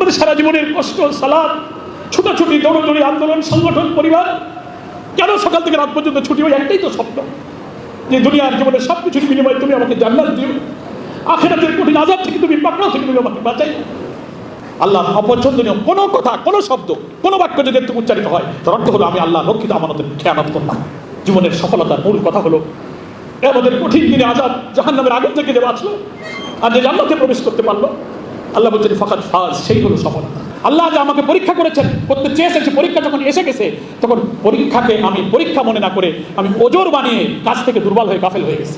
আমাদের সারা জীবনের কষ্ট, সালাদ, ছুটাছুটি, দৌড়দৌড়ি, আন্দোলন, সংগঠন, পরিবার, কেন সকাল থেকে রাত পর্যন্ত ছুটি? ওই একটাই তো স্বপ্ন যে দুনিয়ার জীবনের সব কিছুর বিনিময়ে তুমি আমাকে জান্নাত দিও, আখিরাতের কঠিন আযাব থেকে তুমি, পাকড়াও থেকে তুমি আমাকে বাঁচাই। আল্লাহ অপছন্দনীয় কোনো কথা, কোনো শব্দ, কোনো বাক্য যদি একটু উচ্চারিত হয়, তার অর্থ হলো আমি আল্লাহ রক্ষিত আমানতের খেয়ানত করলাম। জীবনের সফলতার মূল কথা হলো আমাদের কঠিন দিনে আযাব জাহান্নামের আগুন থেকে যে বাঁচলো আর যে জান্নাতে প্রবেশ করতে পারলো, আল্লাহ বলছেন ফাকাদ ফাজ, সেই হলো সফলতা। আল্লাহ যে আমাকে পরীক্ষা করেছেন, করতে চেয়েছেন, পরীক্ষা যখন এসে গেছে তখন পরীক্ষাকে আমি পরীক্ষা মনে না করে আমি ওজোর বানিয়ে কাজ থেকে দুর্বল হয়ে গাফেল হয়ে গেছি।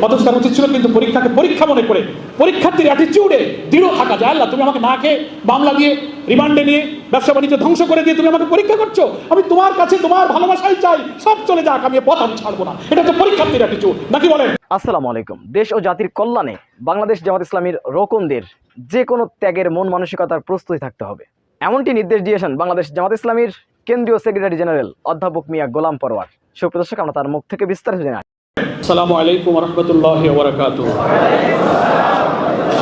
অথচ তার উচিত ছিল কিন্তু পরীক্ষাকে পরীক্ষা মনে করে পরীক্ষার্থীর অ্যাটিটিউডে দৃঢ় থাকা, যে আল্লাহ তুমি আমাকে না খেয়ে, মামলা দিয়ে, রিমান্ডে নিয়ে, ব্যবসা বাণিজ্য ধ্বংস করে দিয়ে তুমি আমাকে পরীক্ষা করছো, আমি তোমার কাছে তোমার ভালোবাসাই চাই, সব চলে যাক, আমি পথ আমি ছাড়বো না। এটা তো পরীক্ষার্থীর অ্যাটিটিউড নাকি বলেন? আসসালামু আলাইকুম। দেশ ও জাতির কল্যাণে বাংলাদেশ জামাত ইসলামীর রোকনদের যে কোনো ত্যাগের মন মানসিকতার প্রস্তুতি থাকতে হবে, এমনটি নির্দেশ দিয়েছেন বাংলাদেশ জামাত ইসলামীর কেন্দ্রীয় সেক্রেটারি জেনারেল অধ্যাপক মিয়া গোলাম পরওয়ার। সুপ্রিয় দর্শক, আমরা তার মুখ থেকে বিস্তারিত জানি। আসসালামু আলাইকুম ওয়া রাহমাতুল্লাহি ওয়া বারাকাতুহু।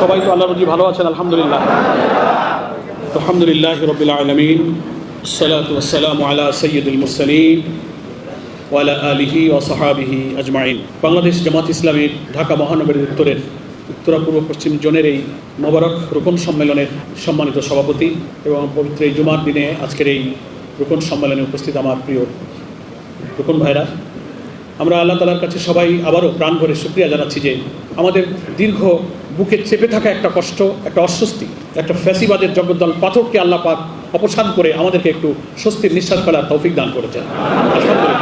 সবাই তো আল্লাহর রাজি ভালো আছেন? আলহামদুলিল্লাহ, আলহামদুলিল্লাহি রাব্বিল আলামিন, আসসালাতু ওয়াসসালামু আলা সাইয়্যিদিল মুরসালিন ওয়া আলা আলিহি ওয়া সাহবিহি আজমাইন। বাংলাদেশ জামাত ইসলামীর ঢাকা মহানগরীর উত্তরের উত্তরা পূর্ব পশ্চিম জোনের এই মোবারক রোকন সম্মেলনের সম্মানিত সভাপতি এবং পবিত্র এই জুমার দিনে আজকের এই রোকন সম্মেলনে উপস্থিত আমার প্রিয় রোকন ভাইরা, আমরা আল্লাহ তাআলার কাছে সবাই আবারও প্রাণ ভরে শুকরিয়া জানাচ্ছি যে আমাদের দীর্ঘ বুকে চেপে থাকা একটা কষ্ট, একটা অস্বস্তি, একটা ফ্যাসিবাদের জগদ্দল পাথরকে আল্লাহ পাক অপসারণ করে আমাদেরকে একটু স্বস্তির নিঃশ্বাস ফেলার তৌফিক দান করেছেন, আলহামদুলিল্লাহ।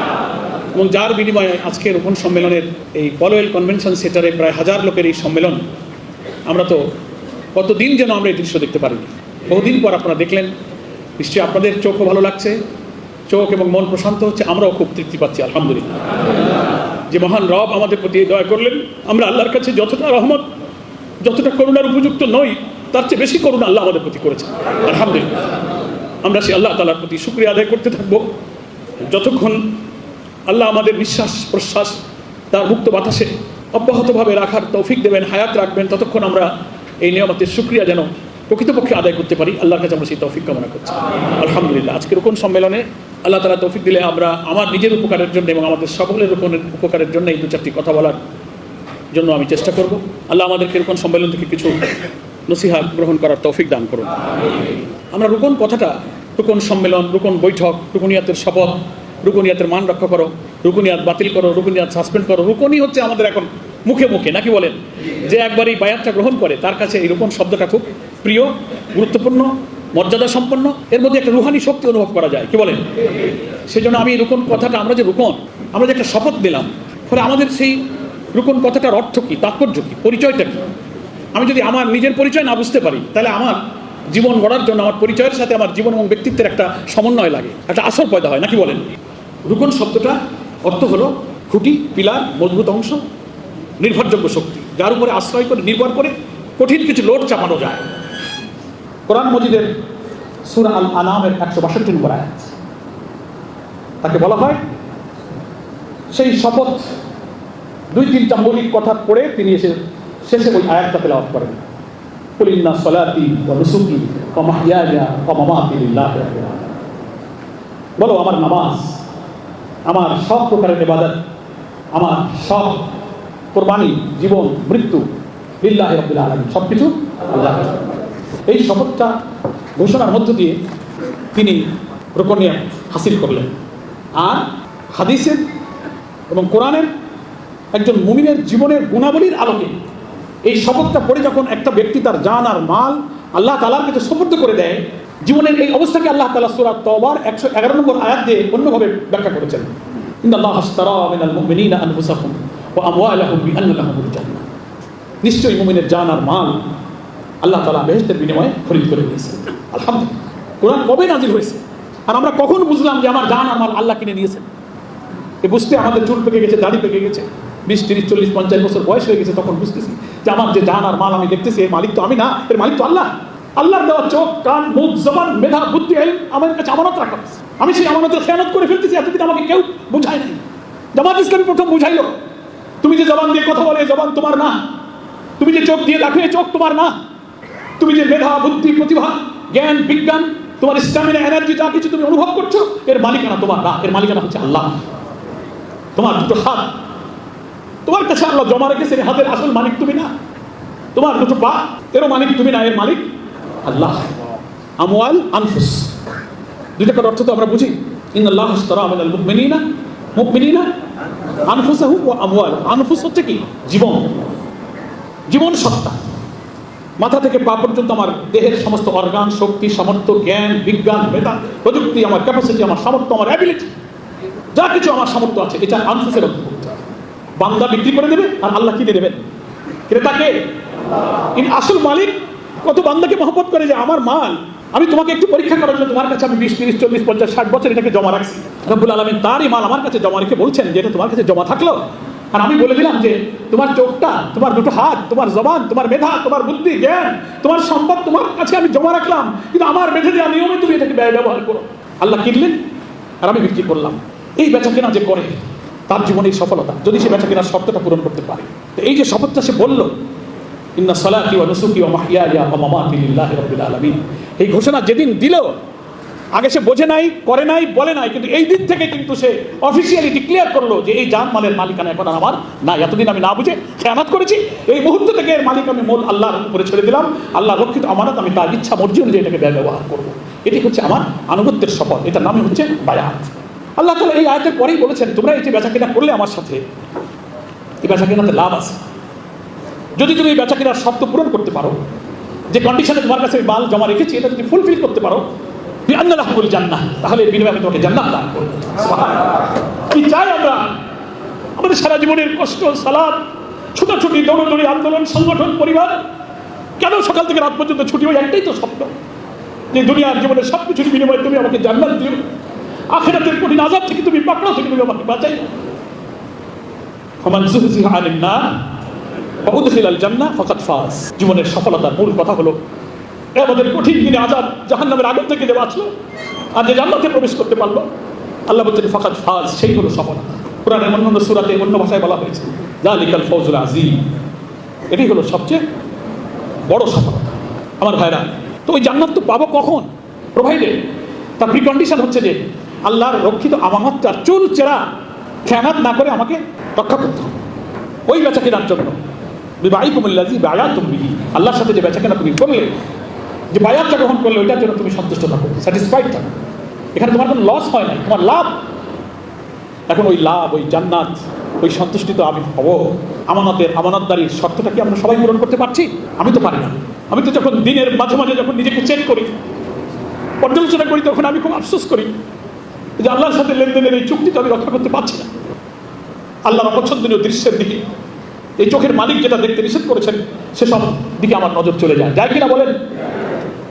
এবং যার বিনিময়ে আজকের রোকন সম্মেলনের এই পলওয়েল কনভেনশন সেন্টারে প্রায় 1000 লোকের এই সম্মেলন, আমরা তো কতদিন যেন আমরা এই দৃশ্য দেখতে পারিনি, বহুদিন পর আপনারা দেখলেন। নিশ্চয়ই আপনাদের চোখও ভালো লাগছে, চোখ এবং মন প্রশান্ত হচ্ছে, আমরাও খুব তৃপ্তি পাচ্ছি, আলহামদুলিল্লাহ। যে মহান রব আমাদের প্রতি দয়া করলেন, আমরা আল্লাহর কাছে যতটা রহমত, যতটা করুণার উপযুক্ত নই, তার চেয়ে বেশি করুণা আল্লাহ আমাদের প্রতি করেছেন, আলহামদুলিল্লাহ। আমরা সেই আল্লাহ তাআলার প্রতি শুকরিয়া আদায় করতে থাকবো যতক্ষণ আল্লাহ আমাদের নিঃশ্বাস প্রশ্বাস তার মুক্ত বাতাসে অব্যাহতভাবে রাখার তৌফিক দেবেন, হায়াত রাখবেন, ততক্ষণ আমরা এই নিয়ামতের শুকরিয়া যেন প্রকৃতপক্ষে আদায় করতে পারি, আল্লাহর কাছে আমরা সেই তৌফিক কামনা করছি, আলহামদুলিল্লাহ। আজকের রোকন সম্মেলনে আল্লাহ তাআলা তৌফিক দিলে আমরা আমার নিজের উপকারের জন্য এবং আমাদের সকলের রোকনের উপকারের জন্য এই 2-4টি কথা বলার জন্য আমি চেষ্টা করব। আল্লাহ আমাদেরকে রোকন সম্মেলন থেকে কিছু নসিহত গ্রহণ করার তৌফিক দান করুন। আমরা রোকন কথাটা, রোকন সম্মেলন, রোকন বৈঠক, রুকনিয়াতের শপথ, রুকনিয়াতের মান রক্ষা করো, রুকনিয়াত বাতিল করো, রুকনিয়াত সাসপেন্ড করো, রুকনই হচ্ছে আমাদের এখন মুখে মুখে, নাকি বলেন? যে একবার এই বায়াতটা গ্রহণ করে তার কাছে এই রোকন শব্দটা খুব প্রিয়, গুরুত্বপূর্ণ, মর্যাদা সম্পন্ন, এর মধ্যে একটা রুহানি শক্তি অনুভব করা যায়, কি বলেন? সেজন্য আমি রোকন কথাটা, আমরা যে রোকন, আমরা যে একটা শপথ দিলাম, ফলে আমাদের সেই রোকন কথাটার অর্থ কী, তাৎপর্য কী, পরিচয়টা কী? আমি যদি আমার নিজের পরিচয় না বুঝতে পারি, তাহলে আমার জীবন গড়ার জন্য আমার পরিচয়ের সাথে আমার জীবন এবং ব্যক্তিত্বের একটা সমন্বয় লাগে, একটা আসর পয়দা হয়, নাকি বলেন? রোকন শব্দটা অর্থ হলো খুঁটি, পিলার, মজবুত অংশ, নির্ভরযোগ্য শক্তি, যার উপরে আশ্রয় করে, নির্ভর করে কঠিন কিছু লোড চাপানো যায়। কোরআন মজিদের সূরা আল আনামের 162 নম্বর আয়াত, তাকে বলা হয় সেই শপথ। 2-3টা মৌলিক কথা পড়ে তিনি এসে শেষে ওই আয়াতটা তেলাওয়াত করেন, কুল ইন্না সলাতি ওয়া নুসুকি ওয়া মাহইয়ায়া ওয়া মামাতি লিল্লাহি রাব্বিল আলামিন। বলো আমার নামাজ, আমার সব প্রকারের ইবাদত, আমার সব কোরবানি, জীবন, মৃত্যু লিল্লাহি রাব্বিল আলামিন, সব কিছু আল্লাহর। এই শপথটা ঘোষণার মধ্য দিয়ে তিনি রুকনিয়াত হাসিল করলেন। আর হাদিসের এবং কোরআনের একজন মুমিনের জীবনের গুণাবলীর আলোকে এই শপথটা পড়ে যখন একটা ব্যক্তি তার জান আর মাল আল্লাহ তাআলার কাছে সুপর্দ করে দেয়, জীবনের এই অবস্থাকে আল্লাহ তাআলা সূরা তাওবার 111 নম্বর আয়াত দিয়ে অন্যভাবে ব্যাখ্যা করেছেন, ইন্নাল্লাহা আশতারা মিনাল মুমিনিনা আনফুসাহুম ওয়া আমওয়ালাহুম বিআন্না লাহুমুল জান্নাহ। নিশ্চয়ই মুমিনের জান আর মাল আল্লাহ তাআলা বেহেশতের বিনিময়ে খরিদ করে নিয়েছেন, আলহামদুলিল্লাহ। কোরআন কবে নাজিল হয়েছে আর আমরা কখন বুঝলাম যে আমার জান আর মাল আল্লাহ কিনে নিয়েছেন? এ বুঝতে আমাদের চুল পেকে গেছে, দাড়ি পেকে গেছে, 20, 30, 40, 50 বছর বয়স হয়ে গেছে, তখন বুঝতেছি যে আমার যে জান আর মাল আমি দেখতেছি, এর মালিক তো আমি না, এর মালিক তো আল্লাহ। আল্লাহর দেওয়া চোখ, কান, মুখ, জবান, মেধা, বুদ্ধি, ইলম আমার কাছে আমানত রাখা। আমি সেই আমানতের খেয়ানত করে ফেলতেছি, এতদিন আমাকে কেউ বুঝায় নাই। জামাত ইসলামী প্রথম বুঝাইলো, তুমি যে জবান দিয়ে কথা বলে, জবান তোমার না। তুমি যে চোখ দিয়ে দেখো, এই চোখ তোমার না। তুমি যে মেধা, বুদ্ধি, প্রতিভা, জ্ঞান বিজ্ঞান, তোমার স্ট্যামিনা, এনার্জি যা কিছু তুমি অনুভব করছো, এর মালিকানা তোমার না, এর মালিকানা হচ্ছে আল্লাহ। তোমার দুটো হাত তোমার কাছে আল্লাহ জমা রেখেছে, হাতের আসল মালিক তুমি না। তোমার দুটো পা, এরও মালিক তুমি না, এর মালিক আল্লাহ। আমওয়াল আনফুস, দুইটা কথার অর্থ তো আমরা বুঝি। ইন্নাল্লাহ আশতারা মিনাল মুমিনিনা আনফুসাহুম ওয়া আমওয়াল। আনফুস হচ্ছে কি? জীবন, জীবন সত্তা। মাথা থেকে পা পর্যন্ত আমার দেহের সমস্ত অর্গান, শক্তি, সামর্থ্য, জ্ঞান বিজ্ঞান, মেধা, প্রযুক্তি, আমার ক্যাপাসিটি, আমার সামর্থ্য, আমার অ্যাবিলিটি, যা কিছু আমার সামর্থ্য আছে, এটা আনফুসের অন্তর্ভুক্ত। বান্দা বিক্রি করে দেবে আর আল্লাহ কিনে দেবেন। ক্রেতাকে আসল মালিক কত বান্দাকে মহব্বত করে যে আমার মাল আমি তোমাকে একটু পরীক্ষা করার জন্য তোমার কাছে আমি 20, 30, 40, 50, 60 বছর এটাকে জমা রাখছি। রব্বুল আলামিন তারই মাল আমার কাছে জমা রেখে বলছেন যে এটা তোমার কাছে জমা থাকলো, আর আমি বলে দিলাম যে তোমার চোখটা, তোমার দুটো হাত, তোমার জবান, তোমার মেধা, তোমার বুদ্ধি, জ্ঞান, তোমার সম্পদ তোমার কাছে আমি জমা রাখলাম, কিন্তু আমার বেঁধে দেওয়া নিয়মে তুমি এটাকে ব্যবহার করো। আল্লাহ কিনলেন আর আমি বিক্রি করলাম। এই বেচা কেনা যে করে তার জীবনে এই সফলতা, যদি সে বেচা কেনার শর্তটা পূরণ করতে পারে। তো এই যে শপথটা সে বলল, ইন্না সালাতি ওয়া নুসুকি ওয়া মাহইয়ায়া ওয়া মামাতি লিল্লাহি রাব্বিল আলামিন, এই ঘোষণা যেদিন দিল, আগে সে বোঝে নাই, করে নাই, বলে নাই, কিন্তু এই দিন থেকে কিন্তু সে অফিসিয়ালি ডিক্লেয়ার করলো যে এই জান মালের মালিকানা এখন আর আমার না। এতদিন আমি না বুঝে খেয়ানত করেছি, এই মুহূর্ত থেকে এর মালিক আমি মূল আল্লাহর উপরে ছেড়ে দিলাম। আল্লাহ রক্ষিত আমানত, আমি তার ইচ্ছা মর্জি অনুযায়ী এটাকে ব্যবহার করবো। এটি হচ্ছে আমার আনুগত্যের শপথ, এটার নামই হচ্ছে বায়াত। আল্লাহ তাআলা এই আয়াতের পরেই বলেছেন, তোমরা এই যে বেচা কেনা করলে আমার সাথে, এই বেচা কেনাতে লাভ আছে যদি তুমি এই বেচা কেনার শর্ত পূরণ করতে পারো। যে কন্ডিশনে তোমার কাছে মাল জমা রেখেছি এটা যদি ফুলফিল করতে পারো, জান্নাহ, তাহলে বিনিময়ে আমি তোমাকে জান্নাত দান করব। কি চাই আমরা? আমাদের সারা জীবনের কষ্ট, সালাত, ছুটাছুটি, দৌড়াদৌড়ি, আন্দোলন, সংগঠন, পরিবার, কেন সকাল থেকে রাত পর্যন্ত ছুটি? ওই একটাই তো স্বপ্ন যে দুনিয়ার জীবনের সব কিছুর বিনিময়ে তুমি আমাকে জান্নাত দিও, আখিরাতের কঠিন আযাব থেকে তুমি, পাকড়াও থেকে তুমি আমাকে বাঁচাই। ফামান যুহজিহা আনিন নার ওয়া উদখিলাল জান্নাহ ফাকাদ ফাজ। জীবনের সফলতার মূল কথা হলো আমাদের কঠিন দিনে আযাব, জাহান্নামের আগুন থেকে যে বাঁচলো আর যে জান্নাতে প্রবেশ করতে পারলো, আল্লাহ বলছেন ফাকাদ ফাজ, সেই হলো সফলতা। কোরআনের অন্যান্য সূরাতে অন্য ভাষায় বলা হয়েছে যালিকাল ফাওজুল আযীম, এটাই হলো সবচেয়ে বড় সফলতা। আমার ভাইরা, তো ওই জান্নাত তো পাবো কখন? প্রোভাইডেড। তার প্রিকন্ডিশন হচ্ছে যে আল্লাহর রক্ষিত আমানতটার চুল চেরা খেয়ানাত না করে আমাকে রক্ষা করতে হবে। ওই বেচা কেনার জন্য বিবাইকুমুল্লাযী বায়াতুম বিহি, আল্লাহর সাথে যে বেচা কেনা তুমি করলে, যে বায়াতটা গ্রহণ করলে, ওইটার জন্য তুমি সন্তুষ্ট থাকো, স্যাটিসফাইড থাকো। এখানে তোমার কোনো লস হয় না, তোমার লাভ। এখন ওই লাভ, ওই জান্নাত, ওই সন্তুষ্টি তো আমি হব। আমানতদারির শর্তটা কি আমরা সবাই পূরণ করতে পারছি? আমি তো পারি না। আমি তো যখন দিনের মাঝে মাঝে যখন নিজেকে চেক করি, পর্যালোচনা করি, তখন আমি খুব আফসোস করি যে আল্লাহর সাথে লেনদেনের এই চুক্তিটা আমি রক্ষা করতে পারছি না। আল্লাহর অপছন্দনীয় দৃশ্যের দিকে, এই চোখের মালিক যেটা দেখতে নিষেধ করেছেন, সেসব দিকে আমার নজর চলে যায়। যায় কিনা বলেন?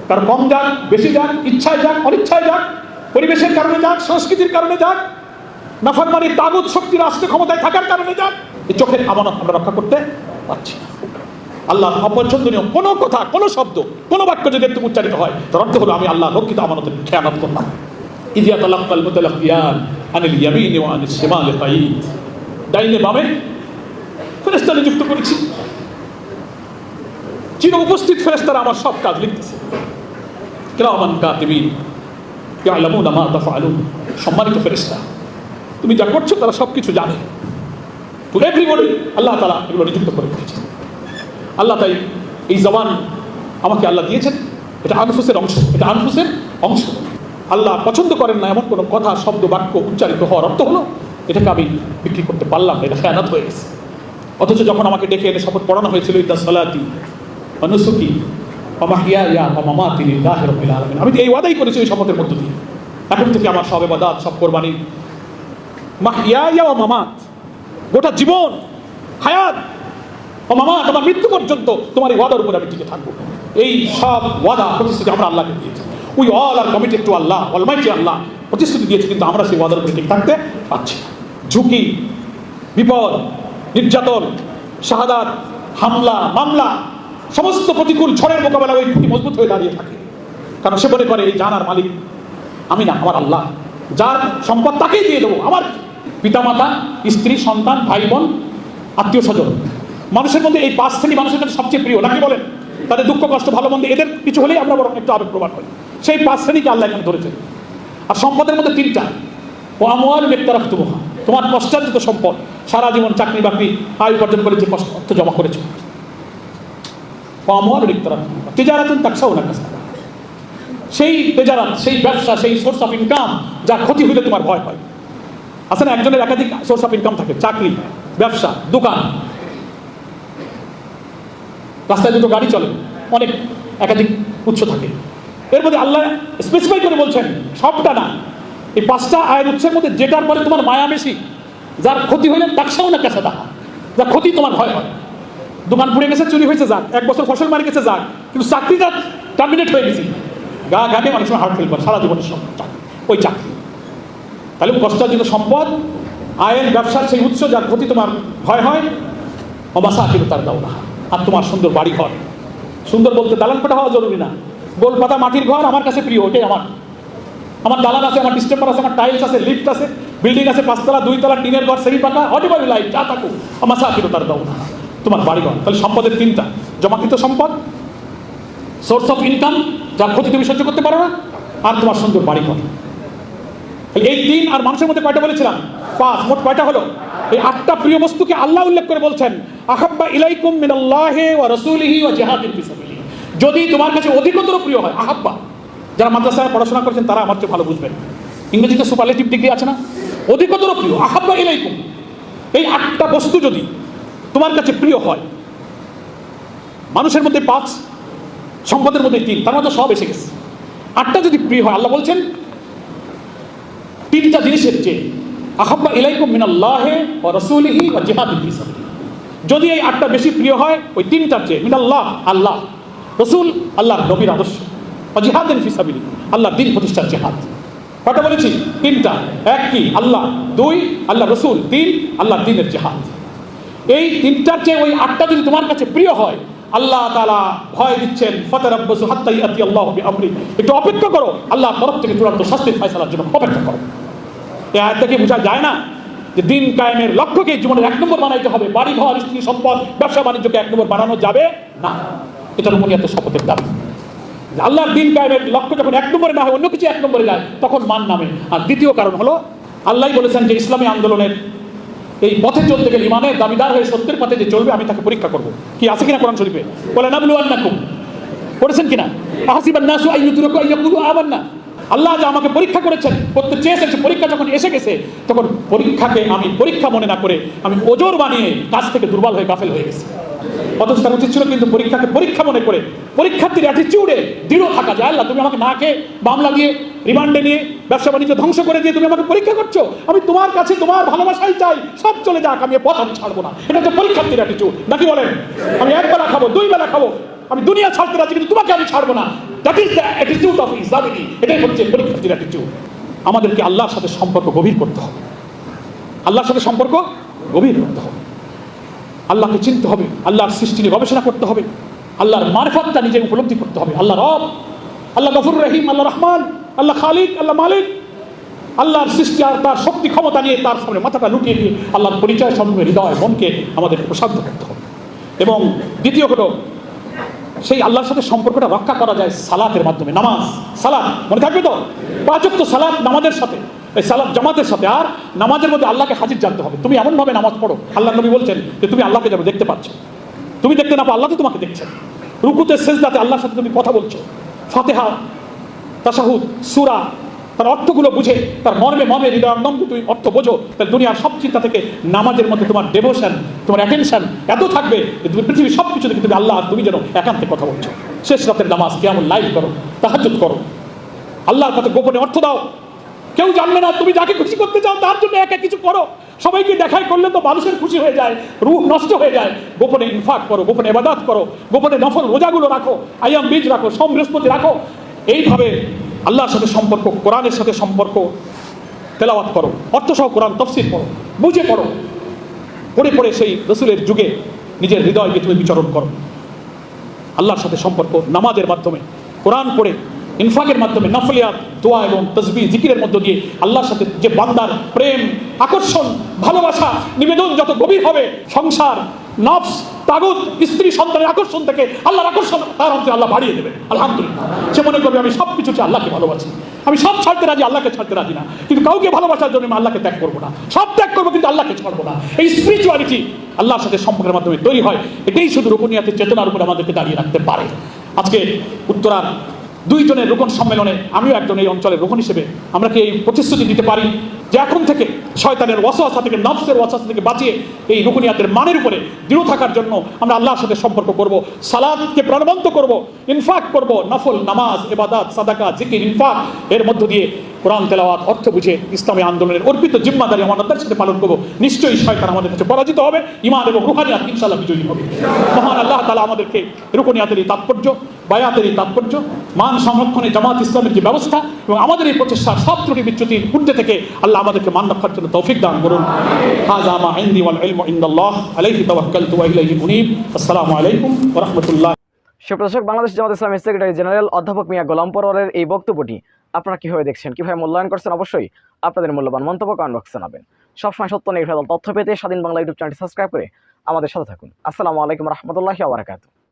কারণ কম যাক, বেশি যাক, ইচ্ছায় যাক, অনিচ্ছায় যাক, পরিবেশের কারণে যাক, সংস্কৃতির কারণে যাক, নাফরমানির তাগুত শক্তি রাষ্ট্রে ক্ষমতায় থাকার কারণে যাক, এই চোখের আমানত আমরা রক্ষা করতে পারছি না। আল্লাহর অপছন্দনীয় কোনো কথা, কোনো শব্দ, কোনো বাক্য যদি একটু উচ্চারিত হয়, তার অর্থ হলো আমি আল্লাহ রক্ষিত আমানতের খেয়ানত করলাম। ইয ইয়াতালাক্কাল মুতালাক্কিয়ান আনিল ইয়ামিনি ওয়া আনিশ শিমালি কাঈদ, ডাইনে বামে ফেরেশতা নিযুক্ত করেছি, চির উপস্থিত ফেরেশতারা আমার সব কাজ লিখতেছে। কিরামান কাতিবিন ইয়ালামুনা মা তাফআলুন, সম্মানিত ফেরেশতা, তুমি যা করছো তারা সব কিছু জানে। টু এভরিবডি আল্লাহ তাআলা এগুলো নিযুক্ত করে রেখেছেন। আল্লাহ তাই এই জবান আমাকে আল্লাহ দিয়েছেন, এটা আনফুসের অংশ, এটা আনফুসের অংশ। আল্লাহ পছন্দ করেন না এমন কোনো কথা, শব্দ, বাক্য উচ্চারিত হওয়ার অর্থ হলো এটাকে আমি বিক্রি করতে পারলাম না, এটা খেয়ানত হয়ে গেছে। অথচ যখন আমাকে ডেকে এনে শপথ পড়ানো হয়েছিল ইন্না সালাতি ওয়া নুসুকি ওয়া মাহইয়ায়া ওয়া মামাতি লিল্লাহি রাব্বিল আলামিন, আমি এই ওয়াদাই করেছি ওই শপথের মধ্য দিয়ে, এখন থেকে আমার সব ইবাদত, সব কোরবানি, মাহইয়ায়া ওয়া মামাত, গোটা জীবন, হায়াত ও মামাত, আমার মৃত্যু পর্যন্ত তোমার এই ওয়াদার উপরে আমি টিকে থাকবো। এই সব ওয়াদা প্রতিশ্রুতি আমরা আল্লাহকে দিয়েছি। We all are committed to Allah, almighty Allah প্রতিশ্রুতি দিয়েছি, কিন্তু আমরা সেই ওয়াদার উপরে টিকে থাকতে পারছি না। ঝুঁকি, বিপদ, নির্যাতন, শাহাদাত, হামলা, মামলা, সমস্ত প্রতিকূল ঝড়ের মোকাবেলা ওই খুঁটি মজবুত হয়ে দাঁড়িয়ে থাকে। কারণ সে মনে করে এই জানার মালিক আমি না, আমার আল্লাহ। যার সম্পদ তাকেই দিয়ে দেবো। আমার পিতামাতা, স্ত্রী, সন্তান, ভাই বোন, আত্মীয় স্বজন, মানুষের মধ্যে এই 5 শ্রেণী মানুষের কাছে সবচেয়ে প্রিয়, নাকি বলেন? তাদের দুঃখ কষ্ট ভালো মন্দ এদের কিছু হলেই আমরা বরং একটু আবেগপ্রবণ হই। সেই 5 শ্রেণীকে আল্লাহ এখানে ধরেছেন। আর সম্পদের মধ্যে 3টা, ও আমওয়াল ইকতারাফতুমুহা, তোমার কষ্টার্জিত সম্পদ, সারা জীবন চাকরি বাকরি আয় উপার্জন করে যে অর্থ জমা করেছো। ও আমওয়াল ইকতারাফতুমুহা তিজারাতুন তাকশাউনা কাসাবা, সেই তেজারাত, সেই ব্যবসা, সেই সোর্স অফ ইনকাম যা ক্ষতি হইলে তোমার ভয় হয়। আছে না, একজনের একাধিক সোর্স অফ ইনকাম থাকে, চাকরি, ব্যবসা, দোকান, রাস্তায় দুটো গাড়ি চলে, অনেক একাধিক উৎস থাকে। এর মধ্যে আল্লাহ স্পেসিফাই করে বলছেন সবটা না, এই 5টা আয়ের উৎসের মধ্যে যেটার পরে তোমার মায়া বেশি, যার ক্ষতি হইলে তাকসাও না কাছে দেখা, যার ক্ষতি তোমার ভয় হয়। দোকান পুড়ে গেছে, চুরি হয়েছে যাক, 1 বছর ফসল মারি গেছে যাক, কিন্তু চাকরিটা টার্মিনেট হয়ে গেছে, গা ঘাটে অনেক সময় হার্ট ফেল করে সারা জীবনের ওই চাকরি। তাহলে কষ্টার্জিত সম্পদ, আয়ের ব্যবসার সেই উৎস যার ক্ষতি তোমার ভয় হয়, অবাসা কিন্তু তার দাও না। আর তোমার সুন্দর বাড়ি ঘর, সুন্দর বলতে দালান পাটা হওয়া জরুরি না, গোল পাতা মাটির ঘর আমার কাছে প্রিয়, ওটাই আমার দালান আছে, আমার ডিস্টেম্পার আছে, আমার টাইলস আছে, লিফট আছে, বিল্ডিং আছে 5 তলা 2 তলা, টিনের ঘর, সেই পাকা, হোয়াটএভার ইউ লাইক, যা থাকুক, অবাসা কিন্তু তার দাও না, তোমার বাড়ি ঘর। তাহলে সম্পদের 3টা, জমাকৃত সম্পদ, সোর্স অফ ইনকাম যার ক্ষতি তুমি সহ্য করতে পারো না, আর তোমার সুন্দর বাড়ি ঘর। এই 3 আর মানুষের মধ্যে কয়টা বলেছিলাম? 5, মোট কয়টা হলো? এই 8টা প্রিয় বস্তুকে আল্লাহ উল্লেখ করে বলছেন আহাব্বা ইলাইকুম মিনাল্লাহি ওয়া রাসূলিহি ওয়া জিহাদিন ফি সাবিলিহি। যদি তোমার কাছে অধিকতর প্রিয় হয়, আহাব্বা, যারা মাদ্রাসায় পড়াশোনা করেছেন তারা আমার চেয়ে ভালো বুঝবেন, ইংরেজিতে সুপারলেটিভ ডিগ্রি আছে না, অধিকতর প্রিয়, আহাব্বা ইলাইকুম। এই 8টা বস্তু যদি তোমার কাছে প্রিয় হয়, মানুষের মধ্যে 5, সম্পদের মধ্যে 3, তার মধ্যে সব এসে গেছে। 8টা যদি প্রিয় হয়, আল্লাহ বলছেন 3টা জিনিসের চেয়ে আহাব্বা ইলাইকুম মিনাল্লাহি ওয়া রাসূলিহি ওয়া জিহাদিন ফি সাবিলিহি। যদি এই 8টা বেশি প্রিয় হয় ওই 3টার চেয়ে, মিনাল্লাহ আল্লাহ, রাসূল আল্লাহর নবীর আদর্শ, ওয়া জিহাদিন ফি সাবিলিহি আল্লাহর দ্বীন প্রতিষ্ঠার জিহাদ। কয়টা বলেছি? 3টা। 1 কি? আল্লাহ, 2 আল্লাহ রাসূল, 3 আল্লাহর দ্বীনের জিহাদ। এই 3টার চেয়ে ওই 8টা যদি তোমার কাছে প্রিয় হয়, আল্লাহ তাআলা ভয় দিচ্ছেন ফাতারাব্বাসু হাত্তা ইয়াতি আল্লাহু বিআমরি, একটু অপেক্ষা করো, আল্লাহর তরফ থেকে চূড়ান্ত শাস্তির ফয়সালার জন্য অপেক্ষা করো। এই আয়াত থেকে বোঝা যায় না যে দিন কায়েমের লক্ষ্যকে জীবনের 1 নম্বর বানাইতে হবে, বাড়ি ঘর, স্ত্রী, সম্পদ, ব্যবসা বাণিজ্যকে 1 নম্বর বানানো যাবে না। এটার উপর এত শপথের দাবি। আল্লাহর দিন কায়েমের লক্ষ্য যখন 1 নম্বরে না হয়, অন্য কিছু 1 নম্বরে যায়, তখন মান নামে। আর দ্বিতীয় কারণ হলো আল্লাহই বলেছেন যে ইসলামী আন্দোলনের এই পথে চলতে গেলে, ইমানের দাবিদার হয়ে সত্যের পথে যে চলবে, আমি তাকে পরীক্ষা করব। কি আছে কিনা কোরআন শরীফে? বলে নাবলুয়ান্নাকুম, করেছেন কিনা? আহাসিবান নাসু আইয়ুতরাকু আইয়াকুলু আমান্না। আল্লাহ যে আমাকে পরীক্ষা করেছেন, করতে চেয়েছেন, পরীক্ষা যখন এসে গেছে, তখন পরীক্ষাকে আমি পরীক্ষা মনে না করে আমি ওজোর বানিয়ে কাজ থেকে দুর্বল হয়ে গাফেল হয়ে গেছি। অথচ তার উচিত ছিল কিন্তু পরীক্ষাকে পরীক্ষা মনে করে পরীক্ষার্থীর অ্যাটিটিউডে দৃঢ় থাকা যায়। আল্লাহ, তুমি আমাকে না খেয়ে, মামলা দিয়ে, রিমান্ডে নিয়ে, ব্যবসা বাণিজ্য ধ্বংস করে দিয়ে তুমি আমাকে পরীক্ষা করছো, আমি তোমার কাছে তোমার ভালোবাসাই চাই, সব চলে যাক, আমি পথ আমি ছাড়বো না। এটা হচ্ছে পরীক্ষার্থীর অ্যাটিটিউড, নাকি বলেন? আমি 1 বেলা খাবো, 2 বেলা খাবো, আমি দুনিয়া ছাড়তে রাজি, কিন্তু তোমাকে আমি ছাড়বো না। That is the attitude of Islamity. এটাই হচ্ছে পরীক্ষার্থীর অ্যাটিটিউড। আমাদেরকে আল্লাহর সাথে সম্পর্ক গভীর করতে হবে, আল্লাহর সাথে সম্পর্ক গভীর করতে হবে, আল্লাহকে চিনতে হবে, আল্লাহর সৃষ্টি নিয়ে গবেষণা করতে হবে, আল্লাহর মারফতটা নিজে উপলব্ধি করতে হবে। আল্লাহ রব, আল্লাহ গফুর রহিম, আল্লাহ রহমান, আল্লাহ খালিক, আল্লাহ মালিক, আল্লাহর সৃষ্টি আর তার শক্তি ক্ষমতা নিয়ে তার সামনে মাথাটা লুটিয়ে দিয়ে আল্লাহর পরিচয় সম্পর্কে হৃদয় মনকে আমাদের প্রসাদ্য করতে হবে। এবং দ্বিতীয় হলো, সেই আল্লাহর সাথে সম্পর্কটা রক্ষা করা যায় সালাতের মাধ্যমে। নামাজ, সালাত মনে থাকবে তো? 5 ওয়াক্ত সালাত নামাজের সাথে, এই সালাত জামাতের সাথে। আর নামাজের মধ্যে আল্লাহকে হাজির জানতে হবে। তুমি এমনভাবে নামাজ পড়ো, আল্লাহ নবী বলছেন যে তুমি আল্লাহকে যেন দেখতে পাচ্ছ। তুমি দেখতে না পাও, আল্লাহ তো তোমাকে দেখছেন। রুকুতে সেজদাতে আল্লাহর সাথে তুমি কথা বলছো। ফাতিহা, তাশাহুদ, সূরা, তার অর্থগুলো বুঝে, তার মর্মে মর্মে হৃদয়ঙ্গম তুমি অর্থ বোঝো, তাহলে দুনিয়ার সব চিন্তা থেকে নামাজের মধ্যে তোমার ডেভোশন, তোমার অ্যাটেনশন এত থাকবে যে তুমি পৃথিবীর সব কিছু থেকে তুমি আল্লাহ আর তুমি যেন একান্তে কথা বলছো। শেষ রাতের নামাজ, কিয়ামুল লাইল করো, তাহাজ্জুদ করো, আল্লাহর কাছে গোপনে অর্থ দাও, কেউ জানবে না। তুমি যাকে খুশি করতে চাও তার জন্য একা কিছু করো। সবাইকে দেখাই করলে তো মানুষের খুশি হয়ে যায়, রূহ নষ্ট হয়ে যায়। গোপনে ইনফাক করো, গোপনে ইবাদত করো, গোপনে নফল রোজাগুলো রাখো, আইয়াম বীজ রাখো, সোম বৃহস্পতি রাখো। এইভাবে আল্লাহর সাথে সম্পর্ক, কোরআনের সাথে সম্পর্ক, তেলাওয়াত করো, অর্থসহ কোরআন তাফসীর করো, বুঝে পড়ো, পড়ে পড়ে সেই রাসূলের যুগে নিজের হৃদয়কে তুমি বিচরণ করো। আল্লাহর সাথে সম্পর্ক নামাজের মাধ্যমে, কোরআন পড়ে, ইনফাকের মাধ্যমে, নফলিয়াত, দোয়া এবং তাসবিহ, জিকিরের মধ্য দিয়ে আল্লাহর সাথে যে বান্দার প্রেম আকর্ষণ, ভালোবাসা, নিবেদন যত গভীর হবে, সংসার, নফস, তাগুত, স্ত্রী সন্তানের আকর্ষণ থেকে আল্লাহর আকর্ষণ তার অন্তরে আল্লাহ বাড়িয়ে দেবেন। আলহামদুলিল্লাহ, সে মনে করবে আমি সব কিছু আল্লাহকে ভালোবাসি, আমি সব ছাড়তে রাজি, আল্লাহকে ছাড়তে রাজি না, কিন্তু কাউকে ভালোবাসার জন্য আমি আল্লাহকে ত্যাগ করবো না, সব ত্যাগ করবো কিন্তু আল্লাহকে ছাড়বো না। এই স্পিরিচুয়ালিটি আল্লাহর সাথে সম্পর্কের মাধ্যমে তৈরি হয়। এটাই শুধু রুকুনিয়াতের চেতনার উপর আমাদেরকে দাঁড়িয়ে রাখতে পারে। আজকে উত্তরার দুইজনের রোকন সম্মেলনে আমিও একজন এই অঞ্চলের রোকন হিসেবে আমরা কি এই প্রতিশ্রুতি দিতে পারি যে এখন থেকে শয়তানের ওয়াসওয়াসা থেকে, নফসের ওয়াসওয়াসা থেকে বাঁচিয়ে এই রুকুনিয়াতের মানের উপরে দৃঢ় থাকার জন্য আমরা আল্লাহর সাথে সম্পর্ক করব, সালাতকে প্রাণবন্ত করব, ইনফাক করব, নফল নামাজ, ইবাদত, সাদাকা, জিকির, ইনফাক এর মধ্য দিয়ে কোরআন তেলাওয়াত অর্থ বুঝে ইসলামী আন্দোলনের অর্পিত জিম্মাদারি আমাদের সাথে পালন করব। নিশ্চয়ই শয়তান আমাদের কাছে পরাজিত হবে, ঈমান এবং রুহানিয়াত ইনশাআল্লাহ বিজয়ী হবে। মহান আল্লাহ তাআলা আমাদেরকে রুকুনিয়াতের এই তাৎপর্য, বায়াতের এই তাৎপর্য, মান সংরক্ষণে জামাত ইসলামের যে ব্যবস্থা এবং আমাদের এই প্রচেষ্টার সব ত্রুটি বিচ্যুতির ঊর্ধ্বে থেকে আল্লাহ আমাদেরকে মান রক্ষার জন্য তৌফিক দান করুন। হাযা মা ইনদি ওয়াল ইলমু ইনদাল্লাহ আলাইহি তাওয়াক্কালতু ওয়া ইলাইহি উনীব। আসসালামু আলাইকুম ওয়া রাহমাতুল্লাহ। সুপ্রদর্শক, বাংলাদেশ জামাত ইসলামের সেক্রেটারি জেনারেল অধ্যাপক মিয়া গোলাম পরওয়ারের এই বক্তব্যটি আপনারা কিভাবে দেখছেন, কিভাবে মূল্যায়ন করছেন, অবশ্যই আপনাদের মূল্যবান মন্তব্য কমেন্ট বক্সে জানাবেন। সবসময় সত্য নির্ভেজাল তথ্য পেতে স্বাধীন বাংলা ইউটিউব চ্যানেলটি সাবস্ক্রাইব করে আমাদের সাথে থাকুন। আসসালামু আলাইকুম রহমতুল্লাহি ওয়া বারাকাতুহু।